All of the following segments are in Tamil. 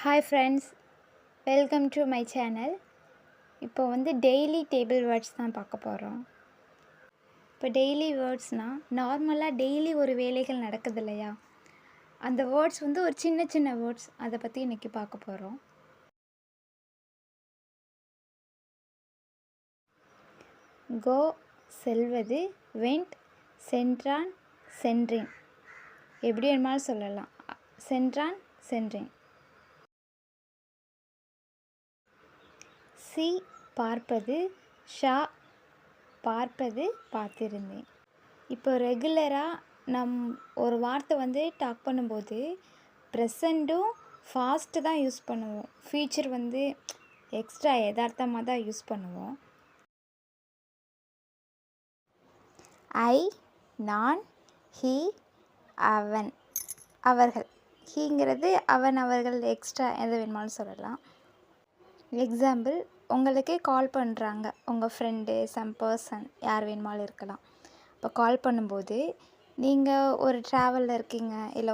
Hi friends, welcome to my channel. இப்போ டெய்லி டேபிள் வேர்ட்ஸ் தான் பார்க்க போகிறோம். இப்போ டெய்லி வேர்ட்ஸ்னால் நார்மலாக டெய்லி ஒரு வேலைகள் நடக்குது இல்லையா, அந்த வேர்ட்ஸ் ஒரு சின்ன சின்ன வேர்ட்ஸ், அதை பற்றி இன்றைக்கி பார்க்க போகிறோம். கோ செல்வது, வெண்ட் சென்றான் சென்றேன், எப்படி வேணுமாலும் சொல்லலாம். சென்றான் சென்றேன். சி பார்ப்பது, ஷா பார்ப்பது பார்த்திருந்தேன். இப்போ ரெகுலராக ஒரு வார்த்தை டாக் பண்ணும்போது ப்ரெசண்ட்டும் ஃபாஸ்ட்டு தான் யூஸ் பண்ணுவோம். ஃபியூச்சர் எக்ஸ்ட்ரா யதார்த்தமாக தான் யூஸ் பண்ணுவோம். ஐ, நான், ஹீ, அவன், அவர்கள். ஹீங்கிறது அவன், அவர்கள், எக்ஸ்ட்ரா எது வேணுமாலும் சொல்லலாம். எக்ஸாம்பிள், உங்களுக்கே கால் பண்ணுறாங்க, உங்கள் ஃப்ரெண்டு, சம் பர்சன், யார் வேணுமாலும் இருக்கலாம். இப்போ கால் பண்ணும்போது நீங்கள் ஒரு ட்ராவலில் இருக்கீங்க, இல்லை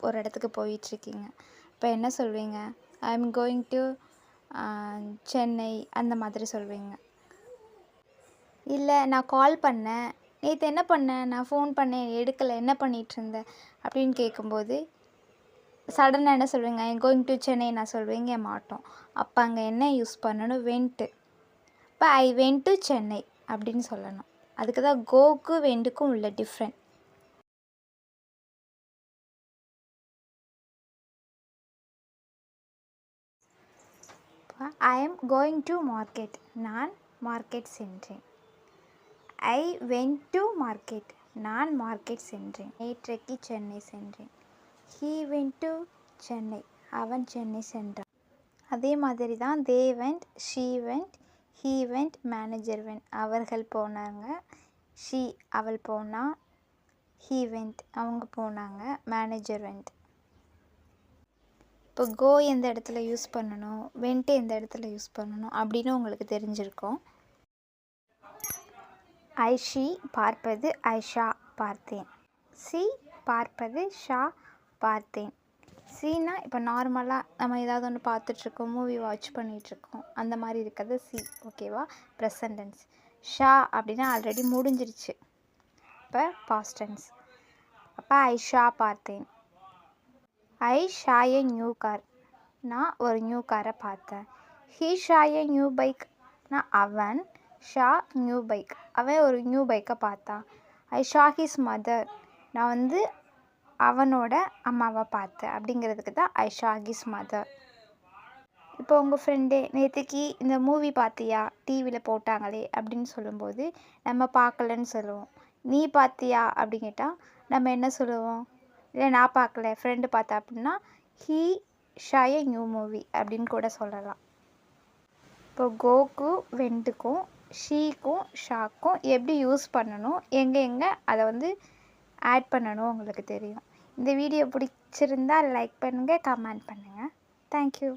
ஒரு இடத்துக்கு போயிட்டுருக்கீங்க. இப்போ என்ன சொல்வீங்க? I am going to Chennai, அந்த மாதிரி சொல்வீங்க. இல்லை, நான் கால் பண்ணேன், நேற்று என்ன பண்ணேன், நான் ஃபோன் பண்ணேன் எடுக்கலை, என்ன பண்ணிகிட்ருந்தேன் அப்படின்னு கேட்கும்போது சடனாக என்ன சொல்வீங்க? ஐ கோயிங் டு சென்னை நான் சொல்வீங்க மாட்டோம். அப்போ அங்கே என்ன யூஸ் பண்ணணும்? வென்ட்டு. இப்போ ஐ வென்ட் டு சென்னை அப்படின்னு சொல்லணும். அதுக்கு தான் கோக்கு வெண்டுக்கும் உள்ள different. I am going to market, நான் மார்க்கெட் சென்றேன். ஐ வென்ட் டு மார்க்கெட், நான் மார்க்கெட் சென்றேன். நேற்றைக்கு சென்னை சென்றேன். ஹீ வென்ட் டு சென்னை, அவன் சென்னை சென்றான். அதே மாதிரி தான் they went, she vent, he vent, manager vent, அவர்கள் போனாங்க, ஷீ அவள் போனா, ஹீ வென்ட் அவங்க போனாங்க, மேனேஜர் வென்ட். இப்போ கோ எந்த இடத்துல யூஸ் பண்ணணும், வென்ட் எந்த இடத்துல யூஸ் பண்ணணும் அப்படின்னு உங்களுக்கு தெரிஞ்சிருக்கும். ஐ ஷீ பார்ப்பது, ஐ ஷா பார்த்தேன். சி பார்ப்பது, ஷா பார்த்தேன். சீனா இப்போ நார்மலாக நம்ம ஏதாவது ஒன்று பார்த்துட்ருக்கோம், மூவி வாட்ச் பண்ணிகிட்ருக்கோம், அந்த மாதிரி இருக்கிறது சி, ஓகேவா? Present tense. ஷா அப்படின்னா ஆல்ரெடி முடிஞ்சிருச்சு, இப்போ பாஸ்ட் டென்ஸ். அப்போ ஐ ஷா பார்த்தேன். ஐ ஷா ஏ நியூ கார், நான் ஒரு நியூ காரை பார்த்தேன். He Shah a new bike, நான் அவன் ஷா நியூ பைக், அவன் ஒரு நியூ பைக்கை பார்த்தான். ஐ ஷா ஹிஸ் மதர், நான் அவனோட அம்மாவை பார்த்தேன் அப்படிங்கிறதுக்கு தான் ஐ ஷா ஹிஸ் மதர். இப்போ உங்கள் ஃப்ரெண்டே நேற்றுக்கு இந்த மூவி பார்த்தியா, டிவியில் போட்டாங்களே அப்படின்னு சொல்லும்போது நம்ம பார்க்கலன்னு சொல்லுவோம். நீ பார்த்தியா அப்படின்னு கேட்டால் நம்ம என்ன சொல்லுவோம்? இல்லை நான் பார்க்கல, ஃப்ரெண்டு பார்த்தா அப்படின்னா he Shah a new movie அப்படின்னு கூட சொல்லலாம். இப்போ கோக்கும் வெண்டுக்கும் ஷீக்கும் ஷாக்கும் எப்படி யூஸ் பண்ணணும், எங்கே அதை ஆட் பண்ணணும் உங்களுக்கு தெரியும். இந்த வீடியோ பிடிச்சிருந்தால் லைக் பண்ணுங்கள், கமெண்ட் பண்ணுங்கள். தேங்க்யூ.